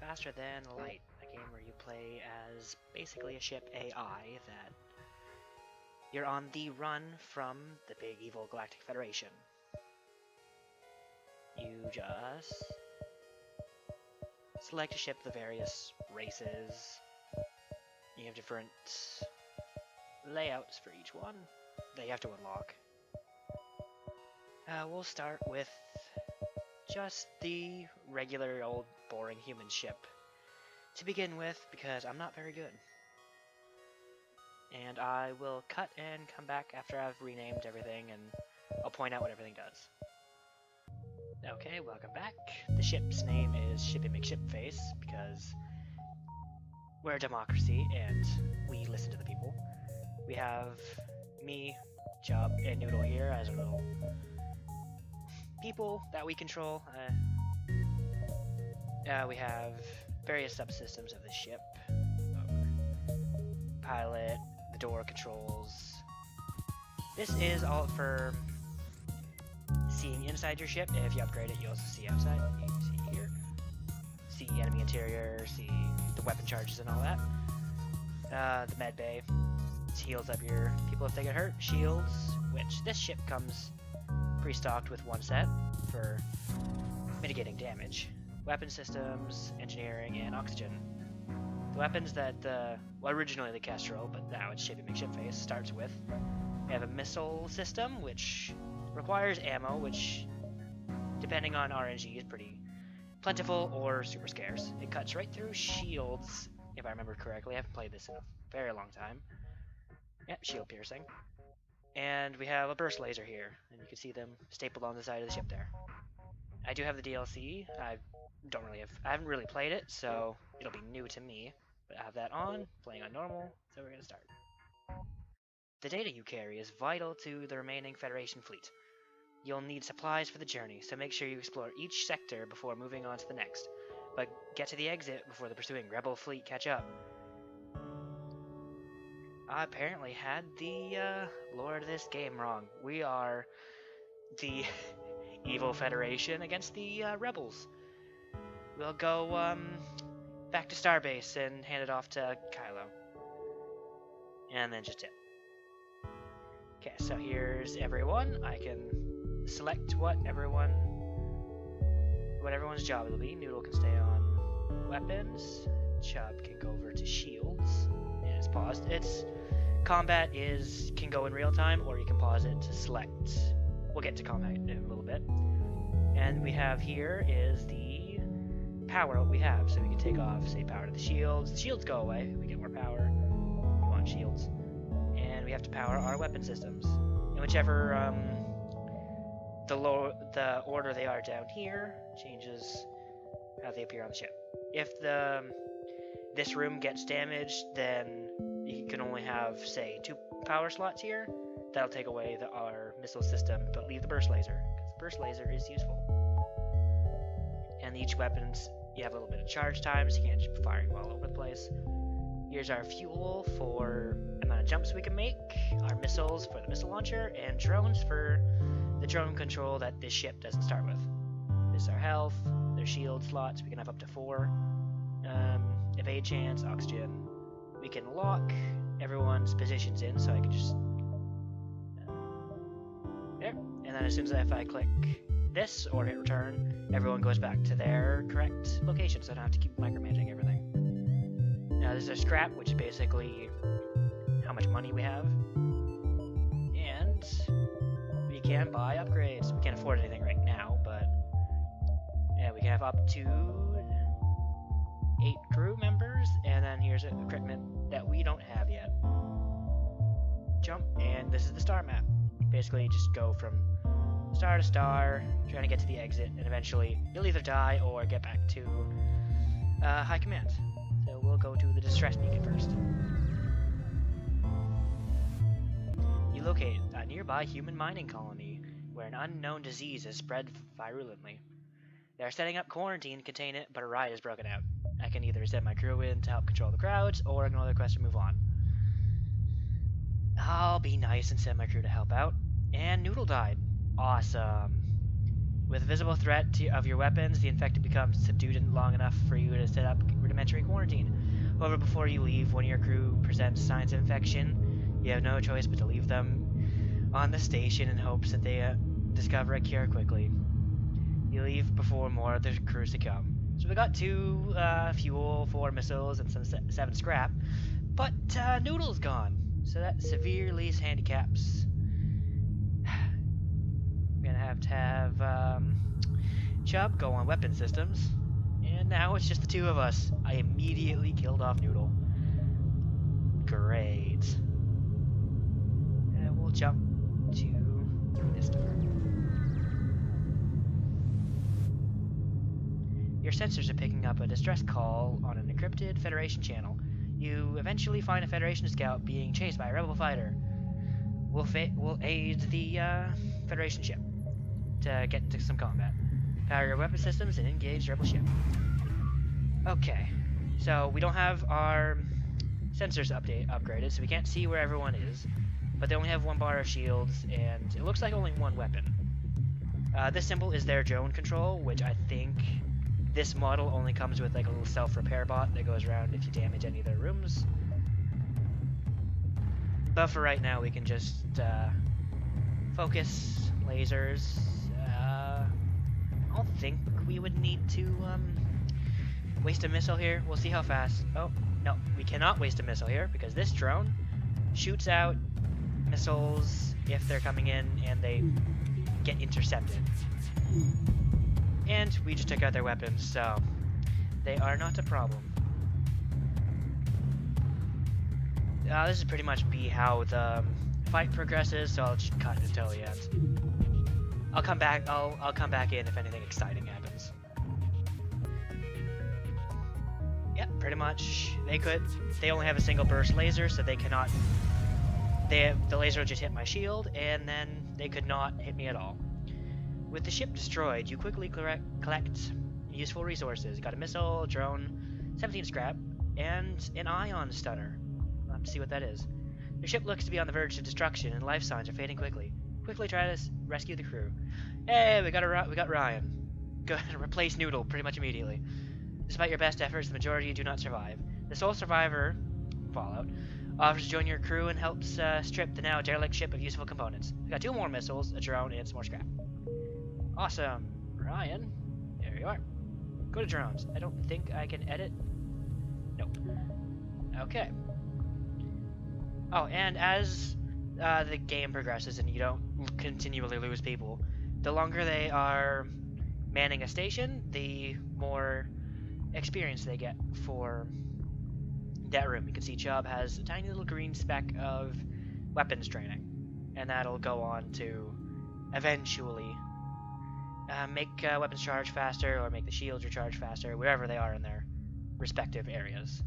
Faster Than Light, a game where you play as basically a ship AI that you're on the run from the big evil Galactic Federation. You just select a ship with the various races. You have different layouts for each one that you have to unlock. We'll start with just the regular old boring human ship to begin with, because I'm not very good. And I will cut and come back after I've renamed everything, and I'll point out what everything does. Okay, welcome back. The ship's name is Shipy McShipface, because we're a democracy and we listen to the people. We have me, Chub, and Noodle here as our little people that we control. We have various subsystems of the ship. Pilot, the door controls. This is all for seeing inside your ship. If you upgrade it, you also see outside. You can see here. See enemy interior, see the weapon charges and all that. The med bay heals up your people if they get hurt. Shields, which this ship comes pre-stocked with one set for mitigating damage. Weapon systems, engineering, and oxygen. The weapons that, originally the Kestrel, but now it's Shipy McShipface, starts with. We have a missile system, which requires ammo, which, depending on RNG, is pretty plentiful or super scarce. It cuts right through shields, if I remember correctly. I haven't played this in a very long time. Yep, shield piercing. And we have a burst laser here, and you can see them stapled on the side of the ship there. I do have the DLC. I haven't really played it, so it'll be new to me. But I have that on, playing on normal, so we're gonna start. The data you carry is vital to the remaining Federation fleet. You'll need supplies for the journey, so make sure you explore each sector before moving on to the next. But get to the exit before the pursuing Rebel fleet catch up. I apparently had the lore of this game wrong. We are the evil Federation against the Rebels. We'll go back to Starbase and hand it off to Kylo. And then just it. Okay, so here's everyone. I can select what everyone's job will be. Noodle can stay on weapons. Chub can go over to shields. And it's paused. Combat can go in real time, or you can pause it to select. We'll get to combat in a little bit. And we have here is the power we have. So we can take off, say, power to the shields. The shields go away. We get more power. We want shields. And we have to power our weapon systems. And whichever the order they are down here changes how they appear on the ship. If this room gets damaged, then you can only have, say, 2 power slots here. That'll take away our missile system, but leave the burst laser, because the burst laser is useful. And each weapons, you have a little bit of charge time, so you can't just be firing all over the place. Here's our fuel for the amount of jumps we can make, our missiles for the missile launcher, and drones for the drone control that this ship doesn't start with. This is our health, their shield slots, we can have up to 4. Evade chance, oxygen. We can lock everyone's positions in, so I can just... there. And then as soon as if I click this or hit return, everyone goes back to their correct location, so I don't have to keep micromanaging everything. Now there's our scrap, which is basically how much money we have. And we can buy upgrades. We can't afford anything right now, but yeah, we can have up to 8 crew members, and then here's equipment that we don't have yet. Jump, and this is the star map. Basically, you just go from star to star, trying to get to the exit, and eventually you'll either die or get back to high command. So we'll go to the distress beacon first. You locate a nearby human mining colony where an unknown disease has spread virulently. They are setting up quarantine to contain it, but a riot has broken out. I can either send my crew in to help control the crowds, or ignore the quest and move on. I'll be nice and send my crew to help out. And Noodle died. Awesome. With visible threat of your weapons, the infected becomes subdued long enough for you to set up rudimentary quarantine. However, before you leave, one of your crew presents signs of infection. You have no choice but to leave them on the station in hopes that they discover a cure quickly. You leave before more of the crew succumb. So we got 2 fuel, 4 missiles, and some 7 scrap. But Noodle's gone. So that severely handicaps. I'm gonna have to have Chubb go on weapon systems. And now it's just the 2 of us. I immediately killed off Noodle. Great. And we'll jump to this door. Your sensors are picking up a distress call on an encrypted Federation channel. You eventually find a Federation scout being chased by a rebel fighter. We'll aid the Federation ship to get into some combat. Power your weapon systems and engage the rebel ship. Okay, so we don't have our sensors upgraded, so we can't see where everyone is. But they only have 1 bar of shields, and it looks like only 1 weapon. This symbol is their drone control, which I think this model only comes with like a little self-repair bot that goes around if you damage any of their rooms. But for right now, we can just focus lasers. I don't think we would need to waste a missile here. We'll see how fast. Oh, no, we cannot waste a missile here because this drone shoots out missiles if they're coming in and they get intercepted. And we just took out their weapons, so they are not a problem. This is pretty much how the fight progresses, so I'll just cut it until the end. I'll come back. I'll come back in if anything exciting happens. Yep, pretty much. They only have a single burst laser, so they cannot. The laser will just hit my shield, and then they could not hit me at all. With the ship destroyed, you quickly collect useful resources. You got a missile, drone, 17 scrap, and an ion stunner. We'll have to see what that is. The ship looks to be on the verge of destruction, and life signs are fading quickly. Quickly try to rescue the crew. Hey, we got Ryan. Go ahead and replace Noodle pretty much immediately. Despite your best efforts, the majority do not survive. The sole survivor, Fallout, offers to join your crew and helps strip the now derelict ship of useful components. We got 2 more missiles, a drone, and some more scrap. Awesome. Ryan, there you are. Go to drones. I don't think I can edit. Nope. Okay. Oh, and as the game progresses and you don't continually lose people, the longer they are manning a station, the more experience they get for that room. You can see Chubb has a tiny little green speck of weapons training, and that'll go on to eventually make weapons charge faster, or make the shields recharge faster, wherever they are in their respective areas.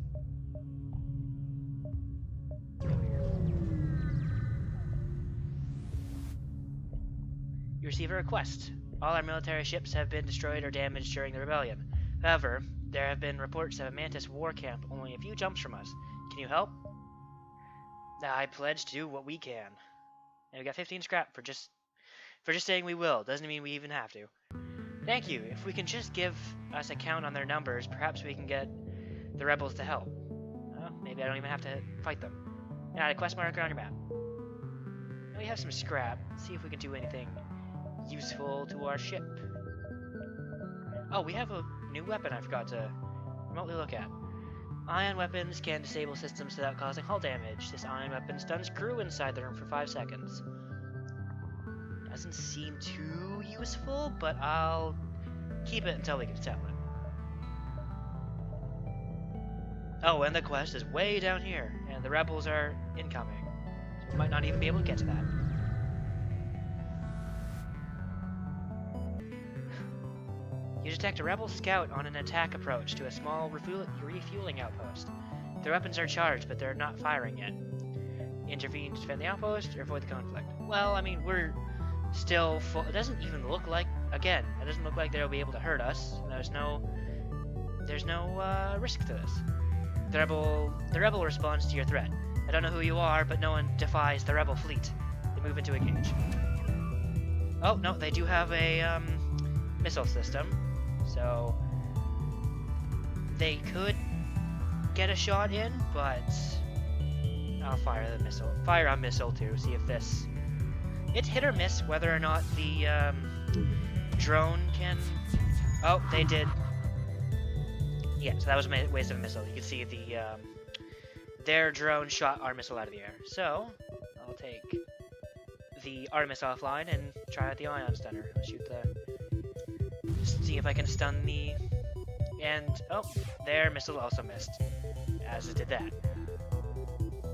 You receive a request. All our military ships have been destroyed or damaged during the rebellion. However, there have been reports of a Mantis war camp only a few jumps from us. Can you help? I pledge to do what we can. And we got 15 scrap for just saying we will. Doesn't mean we even have to. Thank you. If we can just give us a count on their numbers, perhaps we can get the rebels to help. Well, maybe I don't even have to fight them. Add a quest marker on your map. Now we have some scrap. Let's see if we can do anything useful to our ship. Oh, we have a new weapon I forgot to remotely look at. Ion weapons can disable systems without causing hull damage. This ion weapon stuns crew inside the room for 5 seconds. Doesn't seem too useful, but I'll keep it until we can sell it. Oh, and the quest is way down here, and the rebels are incoming. So we might not even be able to get to that. You detect a rebel scout on an attack approach to a small refueling outpost. Their weapons are charged, but they're not firing yet. Intervene to defend the outpost or avoid the conflict. Well, I mean, we're still full. It doesn't even look like, again, it doesn't look like they'll be able to hurt us. There's no risk to this. The rebel responds to your threat. I don't know who you are, but no one defies the rebel fleet. They move into engage. Oh, no, they do have a missile system, so they could get a shot in, but I'll fire the missile. Fire a missile too, see if this... It's hit or miss whether or not the drone can... Oh, they did. Yeah, so that was a waste of a missile. You can see the their drone shot our missile out of the air. So, I'll take the Artemis offline and try out the ion stunner. I'll shoot the... See if I can stun the... And, oh, their missile also missed, as it did that.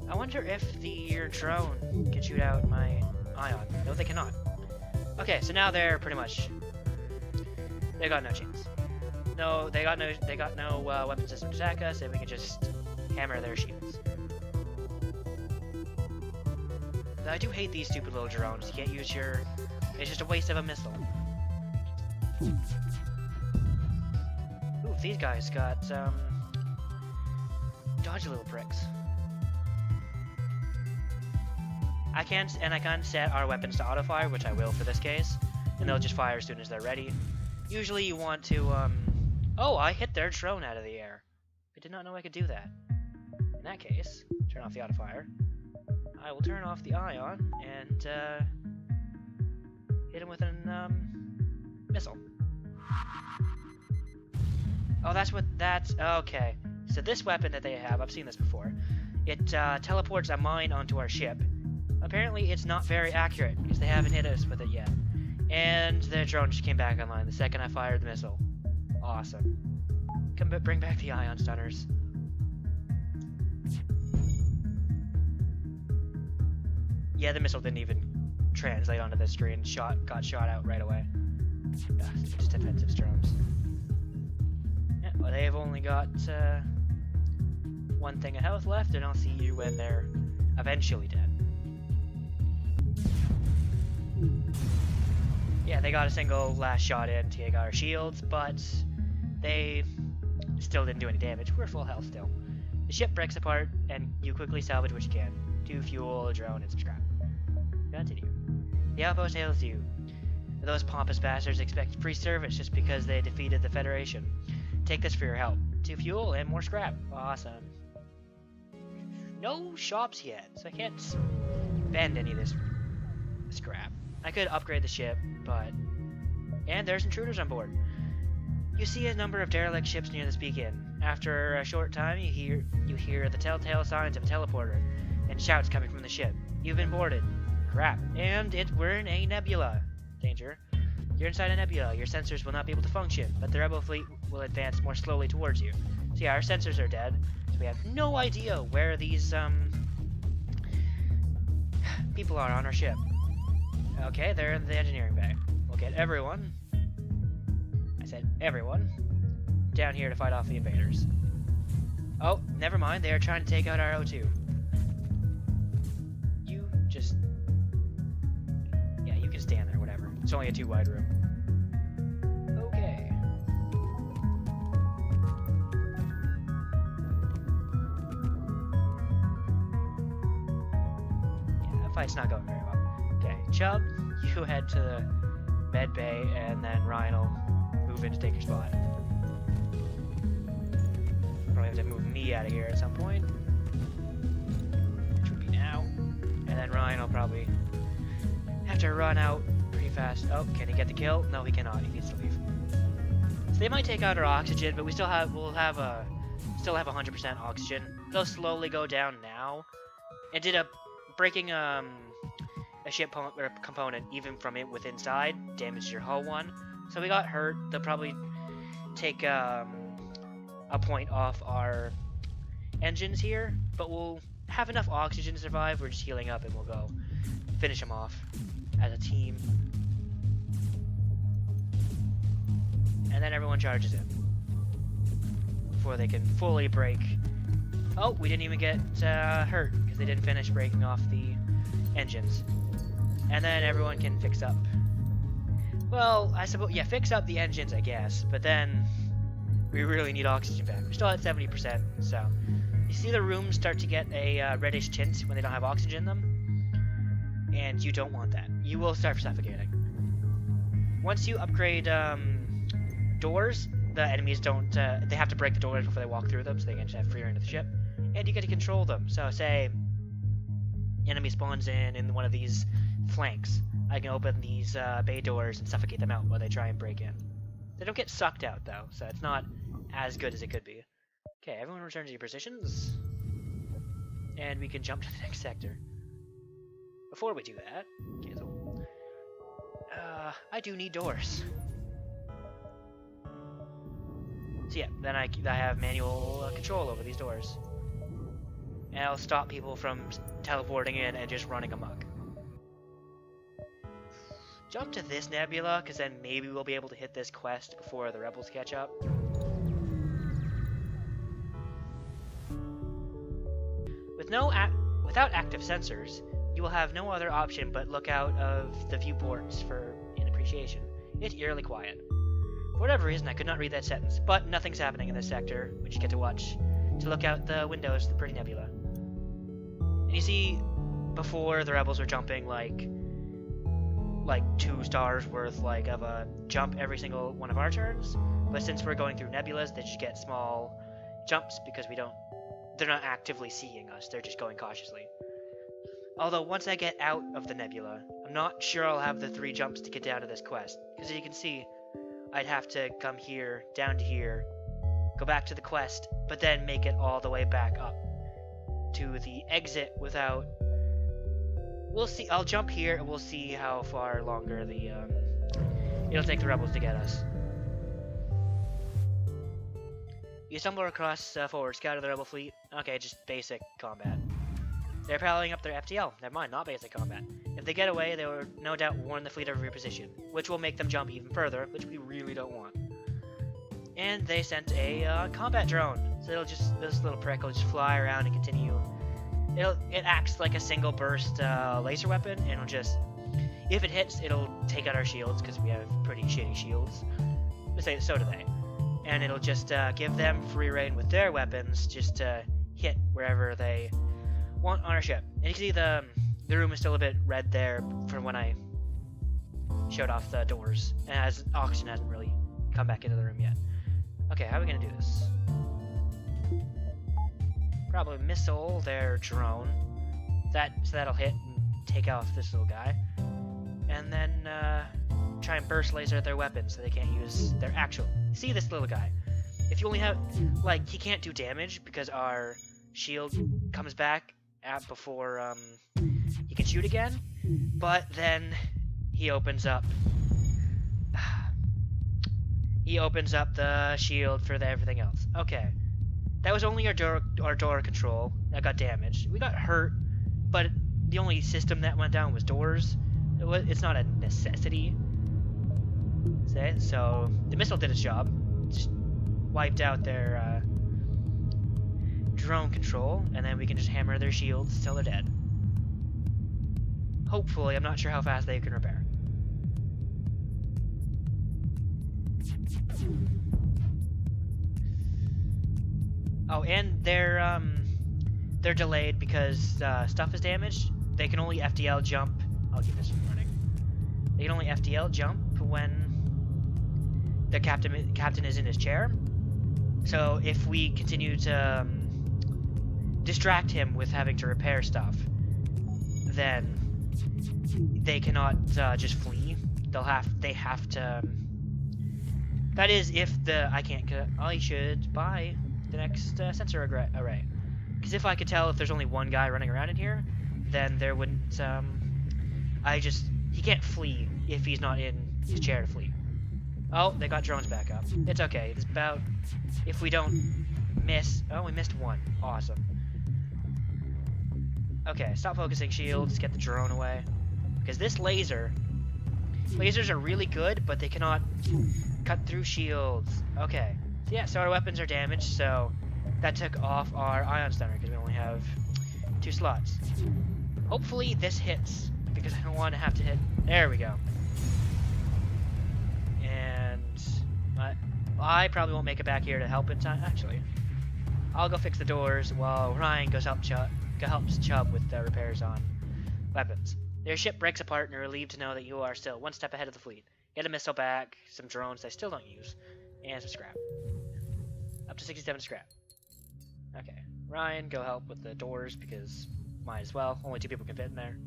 I wonder if your drone can shoot out my ion. No, they cannot. Okay, so now they're pretty much... They got no chance. No, they got no weapon system to attack us, and we can just hammer their shields. I do hate these stupid little drones. You can't use your... It's just a waste of a missile. Ooh, these guys got, dodgy little pricks. I can set our weapons to auto-fire, which I will for this case, and they'll just fire as soon as they're ready. Usually you want to, Oh, I hit their drone out of the air. I did not know I could do that. In that case, turn off the auto-fire. I will turn off the ion and hit him with an missile. Oh, that's okay. So this weapon that they have, I've seen this before. It teleports a mine onto our ship. Apparently, it's not very accurate because they haven't hit us with it yet. And the drone just came back online the second I fired the missile. Awesome. Bring back the ion stunners. Yeah, the missile didn't even translate onto the screen. Got shot out right away. Just defensive drones. Yeah, well, they've only got one thing of health left, and I'll see you when they're eventually dead. Yeah, they got a single last shot in to take our shields, but they still didn't do any damage. We're full health still. The ship breaks apart, and you quickly salvage what you can. 2 fuel, a drone, and some scrap. Continue. The outpost hails you. Those pompous bastards expect free service just because they defeated the Federation. Take this for your help. 2 fuel and more scrap. Awesome. No shops yet, so I can't spend any of this scrap. I could upgrade the ship, but... And there's intruders on board. You see a number of derelict ships near this beacon. After a short time, you hear the telltale signs of a teleporter, and shouts coming from the ship. You've been boarded. Crap. And we're in a nebula. Danger. You're inside a nebula. Your sensors will not be able to function, but the rebel fleet will advance more slowly towards you. So yeah, our sensors are dead, so we have no idea where these, people are on our ship. Okay, they're in the engineering bay. We'll get everyone, I said everyone, down here to fight off the invaders. Oh, never mind, they are trying to take out our O2. You just... Yeah, you can stand there, whatever. It's only a 2-wide room. Okay. Yeah, that fight's not going very well. Okay, Chubb, you head to the med bay, and then Ryan will move in to take your spot. Probably have to move me out of here at some point, which would be now. And then Ryan will probably have to run out pretty fast. Oh, can he get the kill? No, he cannot. He needs to leave. So they might take out our oxygen, but we'll have 100% oxygen. They'll slowly go down now. It did breaking a ship component, even from it with inside, damaged your hull one. So we got hurt. They'll probably take a point off our engines here, but we'll have enough oxygen to survive. We're just healing up, and we'll go finish them off as a team. And then everyone charges in before they can fully break. Oh, we didn't even get hurt because they didn't finish breaking off the engines. And then everyone can fix up. Well, I suppose, yeah, fix up the engines, I guess. But then we really need oxygen back. We're still at 70%, so. You see the rooms start to get a reddish tint when they don't have oxygen in them? And you don't want that. You will start suffocating. Once you upgrade doors, the enemies don't, they have to break the doors before they walk through them, so they can just have free reign of the ship. And you get to control them. So say, enemy spawns in one of these flanks. I can open these bay doors and suffocate them out while they try and break in. They don't get sucked out, though, so it's not as good as it could be. Okay, everyone return to your positions. And we can jump to the next sector. Before we do that, cancel. I do need doors. So yeah, then I have manual control over these doors. And I'll stop people from teleporting in and just running amok. Jump to this nebula, because then maybe we'll be able to hit this quest before the rebels catch up. Without active sensors, you will have no other option but look out of the viewports for an appreciation. It's eerily quiet. For whatever reason, I could not read that sentence, but nothing's happening in this sector, which you get to watch, to look out the windows of the pretty nebula. And you see, before the rebels were jumping like 2 stars worth of a jump every single one of our turns, but since we're going through nebulas, they just get small jumps because they're not actively seeing us, they're just going cautiously. Although once I get out of the nebula, I'm not sure I'll have the 3 jumps to get down to this quest, because as you can see, I'd have to come here, down to here, go back to the quest, but then make it all the way back up to the exit without... We'll see. I'll jump here and we'll see how far longer it'll take the rebels to get us. You stumble across forward scout of the rebel fleet. Okay, just basic combat. They're piling up their FTL. Never mind, not basic combat. If they get away, they will no doubt warn the fleet of your position, which will make them jump even further, which we really don't want. And they sent a combat drone, so this little prick will just fly around and continue. It acts like a single burst laser weapon, and it'll just, if it hits, it'll take out our shields because we have pretty shitty shields. So do they. And it'll just give them free reign with their weapons just to hit wherever they want on our ship. And you can see the room is still a bit red there from when I showed off the doors, and as oxygen hasn't really come back into the room yet. Okay, how are we gonna do this? Probably missile their drone. So that'll hit and take off this little guy. And then try and burst laser their weapons so they can't use their actual. See this little guy? If you only have, he can't do damage because our shield comes back before he can shoot again. But then he opens up. He opens up the shield for everything else. Okay. That was only our door control that got damaged. We got hurt, but the only system that went down was doors. It's not a necessity. So the missile did its job. Just wiped out their drone control, and then we can just hammer their shields till they're dead. Hopefully, I'm not sure how fast they can repair. Oh, and they're delayed because stuff is damaged. They can only FTL jump. I'll keep this running. They can only FTL jump when the captain is in his chair. So if we continue to distract him with having to repair stuff, then they cannot just flee. They have to. That is, if I should buy the next sensor array. Because if I could tell if there's only one guy running around in here, then there wouldn't, he can't flee if he's not in his chair to flee. Oh, they got drones back up. It's okay, it's about, if we don't miss, oh, we missed one. Awesome. Okay, stop focusing shields, get the drone away. Because this lasers are really good, but they cannot cut through shields. Okay. Yeah, so our weapons are damaged, so that took off our ion stunner because we only have 2 slots. Hopefully this hits, because I don't want to have to hit. There we go. And I probably won't make it back here to help in time. Actually, I'll go fix the doors while Ryan helps Chubb with the repairs on weapons. Their ship breaks apart and are relieved to know that you are still one step ahead of the fleet. Get a missile back, some drones they still don't use. And some scrap. Up to 67 scrap. Okay. Ryan, go help with the doors because might as well. Only 2 people can fit in there.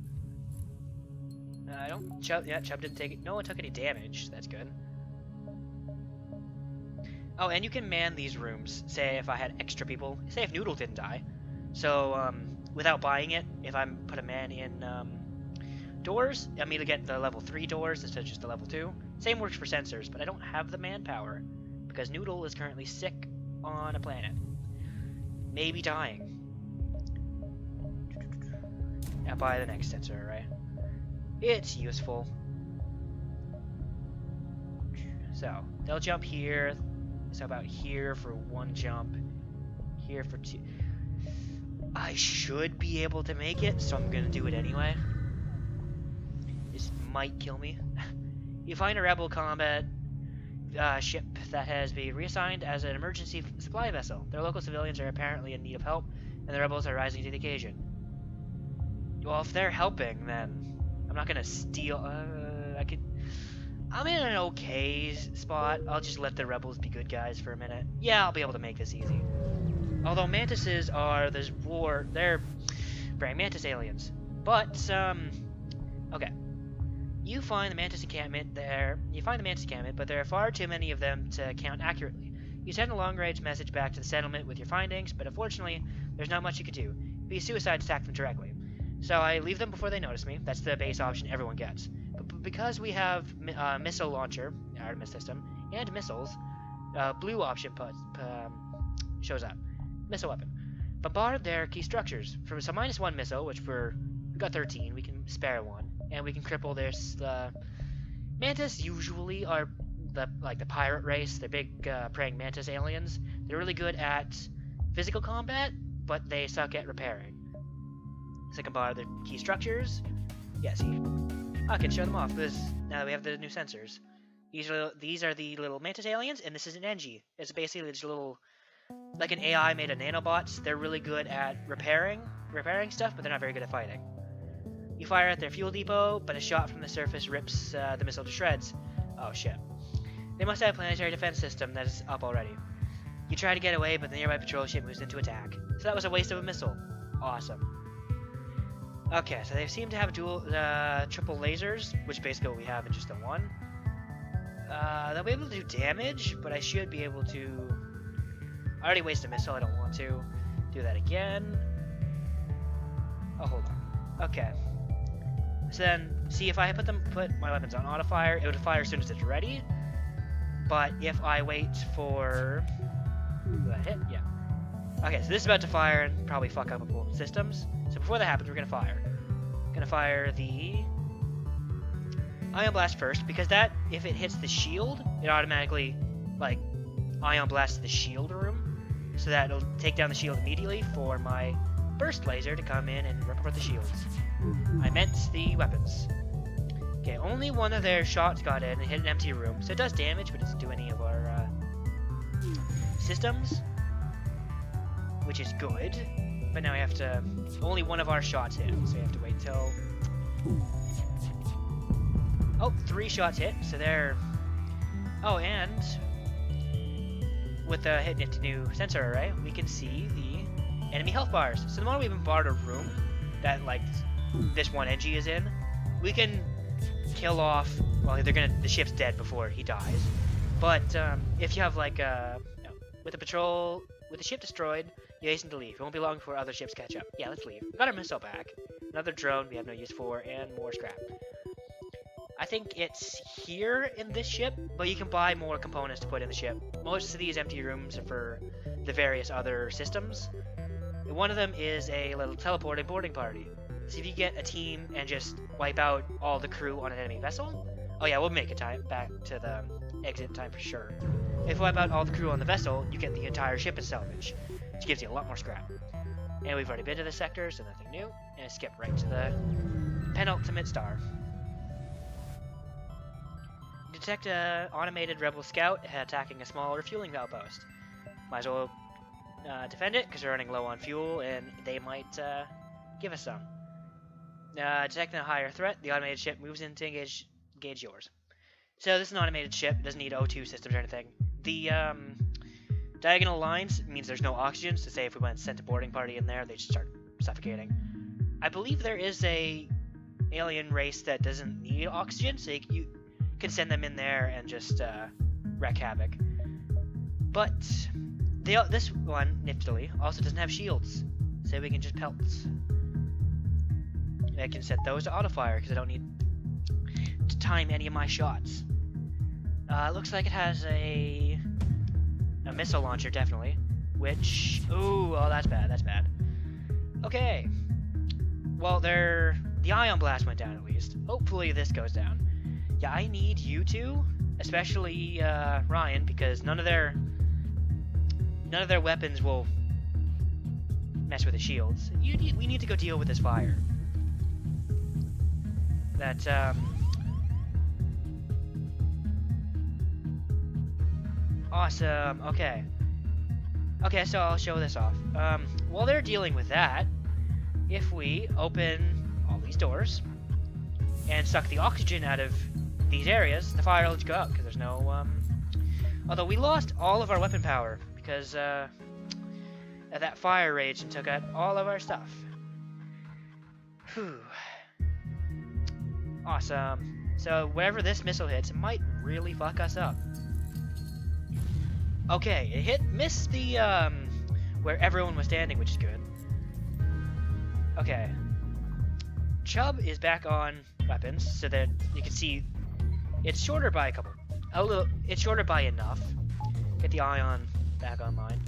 I don't. Chubb didn't take it. No one took any damage. That's good. Oh, and you can man these rooms. Say if I had extra people. Say if Noodle didn't die. So, without buying it, if I put a man in doors, I'm going to get the level 3 doors instead of just the level 2. Same works for sensors, but I don't have the manpower because Noodle is currently sick on a planet. Maybe dying. Now buy the next sensor, right? It's useful. So, they'll jump here. So about here for 1 jump. Here for 2. I should be able to make it, so I'm gonna do it anyway. This might kill me. You find a rebel combat ship that has been reassigned as an emergency supply vessel. Their local civilians are apparently in need of help, and the rebels are rising to the occasion. Well, if they're helping, then I'm not gonna steal. I'm in an okay spot. I'll just let the rebels be good guys for a minute. Yeah, I'll be able to make this easy. Although mantises are they're praying mantis aliens. But okay. You find the mantis encampment there. You find the mantis encampment, but there are far too many of them to count accurately. You send a long-range message back to the settlement with your findings, but unfortunately, there's not much you could do. It'd be suicide to attack them directly. So I leave them before they notice me. That's the base option everyone gets. But because we have missile launcher, Artemis system, and missiles, blue option shows up. Missile weapon. Bombard their key structures. So -1 missile, which we got 13. We can spare 1. And we can cripple their mantis. Usually are the pirate race. They're big praying mantis aliens. They're really good at physical combat, but they suck at repairing. So I can bar their key structures. Yeah, see, I can show them off because now that we have the new sensors. These are the little mantis aliens, and this is an Engie. It's basically just a little, like an AI made of nanobots. They're really good at repairing stuff, but they're not very good at fighting. You fire at their fuel depot, but a shot from the surface rips the missile to shreds. Oh shit. They must have a planetary defense system that is up already. You try to get away, but the nearby patrol ship moves into attack. So that was a waste of a missile. Awesome. Okay, so they seem to have triple lasers, which is basically what we have in just the one. They'll be able to do damage, but I should be able to... I already wasted a missile, I don't want to do that again. Oh, hold on. Okay. So then, see, if I put my weapons on auto fire, it would fire as soon as it's ready. But if I wait for... Will that hit? Yeah. Okay, so this is about to fire and probably fuck up a couple systems. So before that happens, we're gonna fire. Gonna fire the Ion Blast first, because that, if it hits the shield, it automatically, like, Ion Blasts the shield room. So that it'll take down the shield immediately for my burst laser to come in and rip apart the shields. I meant the weapons. Okay, only one of their shots got in and hit an empty room, so it does damage, but it doesn't do any of our systems, which is good. But now we have to... Only one of our shots hit, so we have to wait till... Oh, 3 shots hit, so they're... Oh, and... With the hit nifty new sensor array, we can see the enemy health bars. So the moment we bombard a room that, like, this one Engie is in, we can kill off... Well, the ship's dead before he dies. But, if you have, like, with the ship destroyed, you hasten to leave. It won't be long before other ships catch up. Yeah, let's leave. We got our missile back. Another drone we have no use for, and more scrap. I think it's here in this ship, but you can buy more components to put in the ship. Most of these empty rooms are for the various other systems. And one of them is a little teleporting boarding party. So if you get a team and just wipe out all the crew on an enemy vessel... Oh yeah, we'll make it back to the exit time for sure. If you wipe out all the crew on the vessel, you get the entire ship as salvage, which gives you a lot more scrap. And we've already been to this sector, so nothing new. And skip right to the penultimate star. Detect an automated rebel scout attacking a small refueling outpost. Might as well defend it, because they're running low on fuel, and they might give us some. Detecting a higher threat, the automated ship moves in to engage yours. So this is an automated ship. It doesn't need O2 systems or anything. the diagonal lines means there's no oxygen, so say if we went sent a boarding party in there, they'd just start suffocating. I believe there is a alien race that doesn't need oxygen, so you can send them in there and just wreak havoc. But this one, niftily, also doesn't have shields, so we can just pelt. I can set those to auto-fire because I don't need to time any of my shots. Looks like it has a missile launcher, definitely. Which, ooh, oh, that's bad. That's bad. Okay. Well, the ion blast went down at least. Hopefully, this goes down. Yeah, I need you two, especially Ryan, because none of their weapons will mess with the shields. We need to go deal with this fire. That awesome. Okay. Okay, so I'll show this off. While they're dealing with that, if we open all these doors and suck the oxygen out of these areas, the fire will just go out because there's no. Although we lost all of our weapon power because of that fire rage and took out all of our stuff. Whew. Awesome. So wherever this missile hits, it might really fuck us up. Okay, it missed the where everyone was standing, which is good. Okay. Chubb is back on weapons, so that you can see it's shorter by it's shorter by enough. Get the ion back online.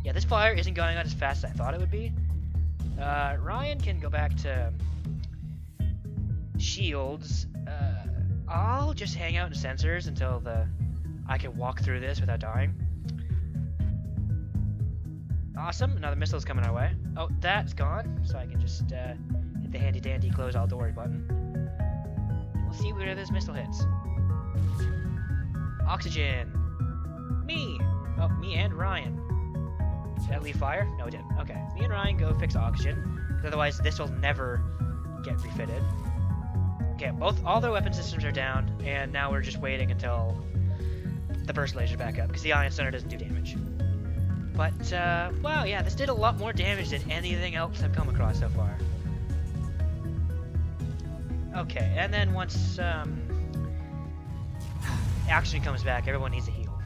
Yeah, this fire isn't going out as fast as I thought it would be. Ryan can go back to shields. I'll just hang out in sensors until I can walk through this without dying. Awesome, another missile's coming our way. Oh, that's gone, so I can just hit the handy dandy close all doors button. We'll see where this missile hits. Oxygen. Me. Oh, me and Ryan. Did that leave fire? No, it didn't. Okay, me and Ryan go fix oxygen, because otherwise this will never get refitted. Okay, all their weapon systems are down, and now we're just waiting until the burst laser's back up, because the ion center doesn't do damage. But, wow, yeah, this did a lot more damage than anything else I've come across so far. Okay, and then once, oxygen comes back, everyone needs to heal.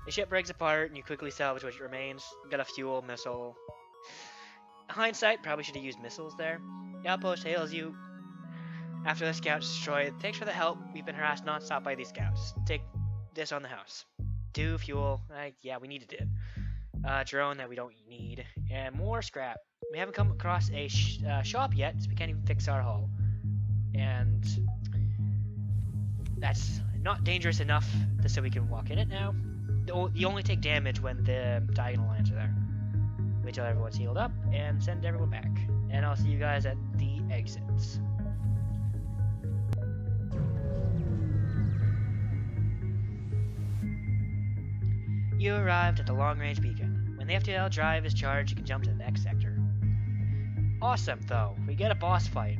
The ship breaks apart, and you quickly salvage what remains. You got a fuel, missile. Hindsight, probably should have used missiles there. The outpost hails you after the scout is destroyed. Thanks for the help. We've been harassed non-stop by these scouts. Take this on the house. Do fuel. Yeah, we needed it. Drone that we don't need. And more scrap. We haven't come across a shop yet, so we can't even fix our hull. And that's not dangerous enough so we can walk in it now. You only take damage when the diagonal lines are there. Wait till everyone's healed up and send everyone back. And I'll see you guys at the exits. You arrived at the long-range beacon. When the FTL drive is charged, you can jump to the next sector. Awesome, though. We get a boss fight.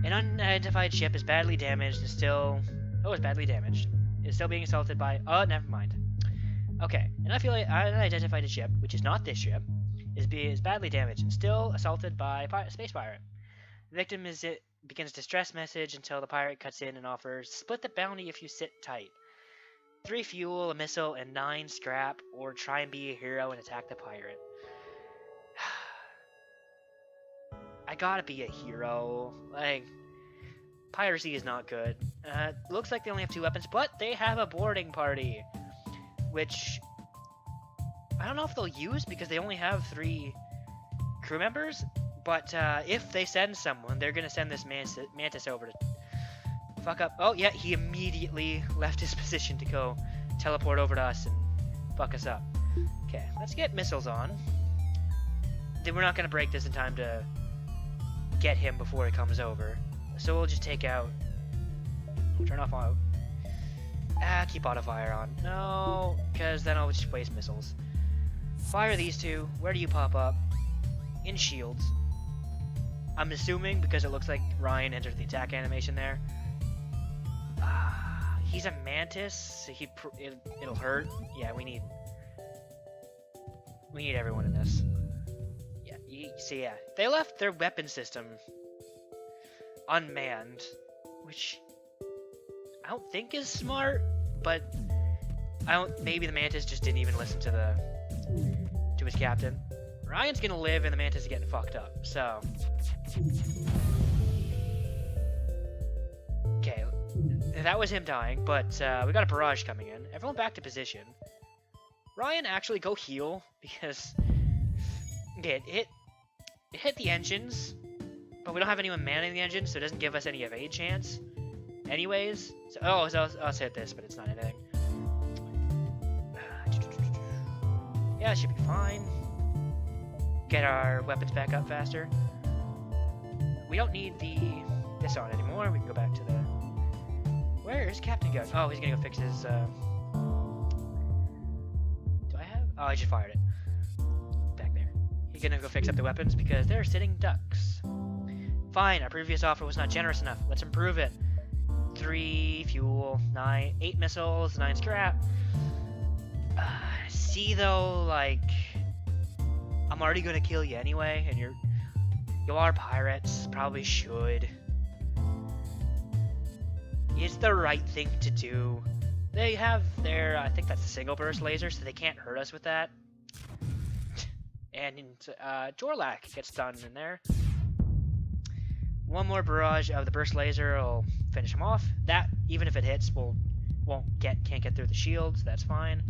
An unidentified ship is badly damaged and still... Oh, it's badly damaged. It's still being assaulted by... Oh, never mind. Okay. An unidentified ship, which is not this ship, is badly damaged and still assaulted by a space pirate. The victim begins distress message until the pirate cuts in and offers, split the bounty if you sit tight. 3 fuel, a missile, and 9 scrap, or try and be a hero and attack the pirate. I gotta be a hero. Like, piracy is not good. Looks like they only have 2 weapons, but they have a boarding party. Which, I don't know if they'll use because they only have 3 crew members. But if they send someone, they're gonna send this mantis over to fuck up. Oh, yeah, he immediately left his position to go teleport over to us and fuck us up. Okay, let's get missiles on. Then we're not going to break this in time to get him before he comes over. So we'll just take out... Turn off auto... keep auto fire on. No, because then I'll just waste missiles. Fire these 2. Where do you pop up? In shields. I'm assuming, because it looks like Ryan entered the attack animation there. He's a mantis. So it'll hurt. Yeah, we need everyone in this. Yeah, yeah, they left their weapon system unmanned, which I don't think is smart, but maybe the mantis just didn't even listen to his captain. Ryan's gonna live and the mantis is getting fucked up, so. Okay, that was him dying, but we got a barrage coming in. Everyone back to position. Ryan, actually go heal, because okay, it hit the engines, but we don't have anyone manning the engines, so it doesn't give us any evade chance. Anyways, so I'll hit this, but it's not anything. Yeah, it should be fine. Get our weapons back up faster. We don't need this on anymore. We can go back to the. Where is Captain Gun? Oh, he's gonna go fix his. Do I have? Oh, I just fired it. Back there. He's gonna go fix up the weapons because they're sitting ducks. Fine. Our previous offer was not generous enough. Let's improve it. 3 fuel, 8 missiles, 9 scrap. See though, like, I'm already gonna kill you anyway, and you are pirates. Probably should. It's the right thing to do. They have their, I think that's a single burst laser, so they can't hurt us with that. And Jorlak gets done in there. One more barrage of the burst laser will finish him off. That, even if it hits, can't get through the shields. That's fine.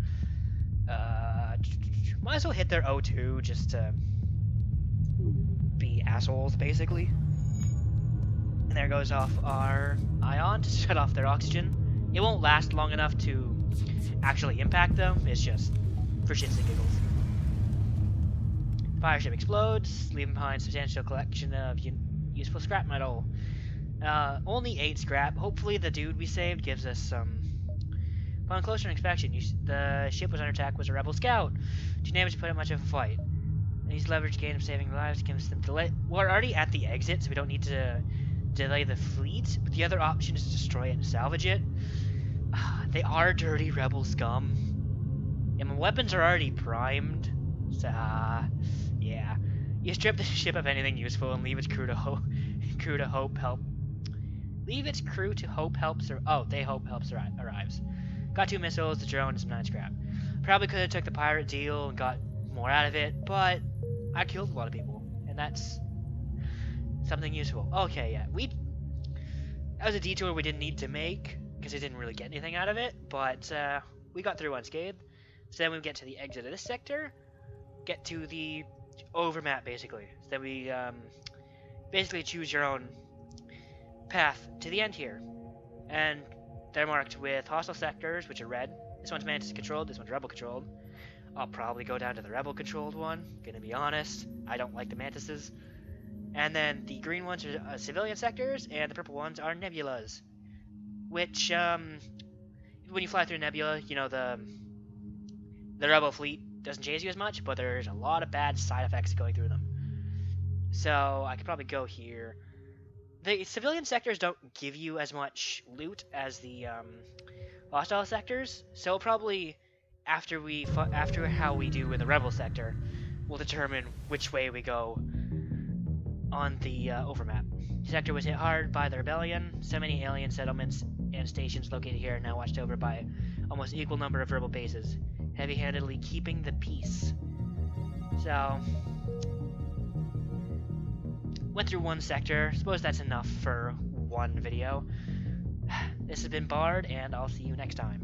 Might as well hit their O2 just to be assholes, basically. And there goes off our ion to shut off their oxygen. It won't last long enough to actually impact them. It's just for shits and giggles. The fire ship explodes, leaving behind a substantial collection of useful scrap metal. Only 8 scrap. Hopefully the dude we saved gives us some. Upon closer inspection, the ship was under attack was a rebel scout. Too damaged to put up much of a fight. And he's leveraged gain of saving lives gives them delay. We're already at the exit, so we don't need to delay the fleet. But the other option is to destroy it and salvage it. They are dirty rebel scum. And my weapons are already primed. So, yeah. You strip the ship of anything useful and leave its crew to hope help. Leave its crew to hope helps. They hope helps arrives. Got 2 missiles, the drone, and some 9 scrap. Probably could have took the pirate deal and got more out of it, but I killed a lot of people, and that's something useful. Okay, yeah, that was a detour we didn't need to make because we didn't really get anything out of it, but we got through unscathed. So then we get to the exit of this sector, get to the overmap basically. So then we basically choose your own path to the end here, and they're marked with hostile sectors, which are red. This one's Mantis controlled, this one's Rebel controlled. I'll probably go down to the Rebel controlled one, gonna be honest. I don't like the Mantises. And then the green ones are civilian sectors, and the purple ones are nebulas. Which, when you fly through a nebula, you know, the Rebel fleet doesn't chase you as much, but there's a lot of bad side effects going through them. So, I could probably go here. The civilian sectors don't give you as much loot as the hostile sectors, so probably after how we do in the rebel sector, we'll determine which way we go on the overmap. The sector was hit hard by the rebellion. So many alien settlements and stations located here are now watched over by almost equal number of rebel bases, heavy-handedly keeping the peace. So. Went through one sector. Suppose that's enough for one video. This has been Bard, and I'll see you next time.